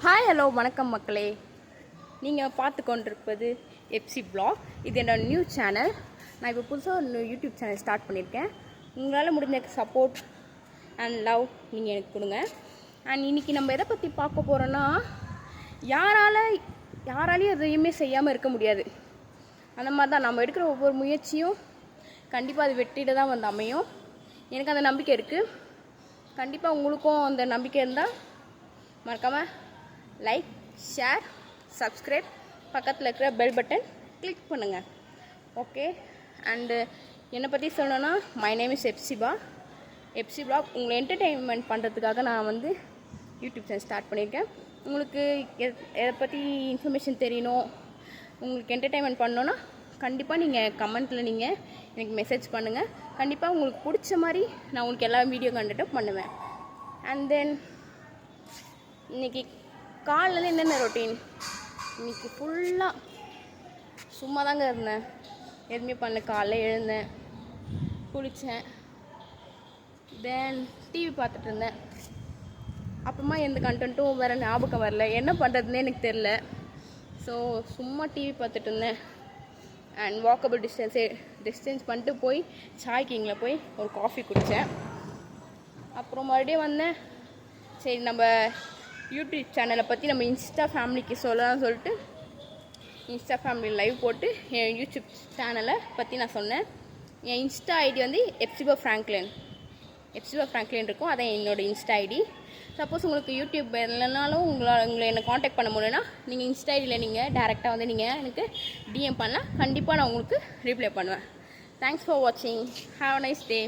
Hi hello வணக்கம் மக்களே. நீங்கள் பார்த்து கொண்டிருப்பது எப்சி பிளாக். இது என்னோட நியூ சேனல். நான் இப்போ புதுசாக ஒரு யூடியூப் சேனல் ஸ்டார்ட் பண்ணியிருக்கேன். உங்களால் முடிஞ்ச சப்போர்ட் அண்ட் லவ் நீங்கள் எனக்கு கொடுங்க. அண்ட் இன்றைக்கி நம்ம எதை பற்றி பார்க்க போகிறோன்னா, யாராலையும் எதையுமே செய்யாமல் இருக்க முடியாது. அந்த மாதிரி தான் நம்ம எடுக்கிற ஒவ்வொரு முயற்சியும் கண்டிப்பாக அது வெற்றியில் தான் வந்து அமையும். எனக்கு அந்த நம்பிக்கை இருக்குது. கண்டிப்பாக உங்களுக்கும் அந்த நம்பிக்கை இருந்தால் மறக்காமல் லைக், ஷேர், சப்ஸ்கிரைப், பக்கத்தில் இருக்கிற பெல் பட்டன் கிளிக் பண்ணுங்கள். ஓகே. அண்டு என்னை பற்றி சொல்லணுன்னா, my name is FC black. உங்களை என்டர்டெயின்மெண்ட் பண்ணுறதுக்காக நான் வந்து யூடியூப் சேனல் ஸ்டார்ட் பண்ணியிருக்கேன். உங்களுக்கு எதை பற்றி இன்ஃபர்மேஷன் தெரியணும், உங்களுக்கு என்டர்டெயின்மெண்ட் பண்ணணுன்னா கண்டிப்பாக நீங்கள் கமெண்ட்டில் நீங்கள் எனக்கு மெசேஜ் பண்ணுங்கள். கண்டிப்பாக உங்களுக்கு பிடிச்ச மாதிரி நான் உங்களுக்கு எல்லா வீடியோ கண்டெக்ட்டும் பண்ணுவேன். அண்ட் தென் இன்றைக்கி காலையில் என்னென்ன ரொட்டீன், இன்றைக்கி ஃபுல்லாக சும்மா தாங்க இருந்தேன். எதுவுமே பண்ணல. காலையில் எழுந்தேன், குளித்தேன், தென் டிவி பார்த்துட்டு இருந்தேன். அப்புறமா எந்த கண்டென்ட்டும் வேறு ஞாபகம் வரல, என்ன பண்ணுறதுனே எனக்கு தெரில. ஸோ சும்மா டிவி பார்த்துட்டு இருந்தேன். அண்ட் வாக்கபிள் டிஸ்டன்ஸ் பண்ணிட்டு போய் சாய் கிங்கில் போய் ஒரு காஃபி குடித்தேன். அப்புறம் மறுபடியும் வந்தேன். சரி, நம்ம யூடியூப் சேனலை பற்றி நம்ம இன்ஸ்டா ஃபேமிலிக்கு சொல்லலாம்னு சொல்லிட்டு இன்ஸ்டா ஃபேமிலி லைவ் போட்டு என் யூடியூப் சேனலை பற்றி நான் சொன்னேன். என் இன்ஸ்டா ஐடி வந்து எப்சிபா ஃப்ராங்க்லின் இருக்கும். அதான் என்னோடய இன்ஸ்டா ஐடி. சப்போஸ் உங்களுக்கு யூடியூப் இல்லைனாலும் உங்களை என்னை காண்டாக்ட் பண்ண முடியும்னா நீங்கள் இன்ஸ்டா ஐடியில் நீங்கள் டேரெக்டாக வந்து நீங்கள் எனக்கு டிஎம் பண்ணலாம். கண்டிப்பாக நான் உங்களுக்கு ரிப்ளை பண்ணுவேன். தேங்க்ஸ் ஃபார் வாட்சிங். Have a nice day.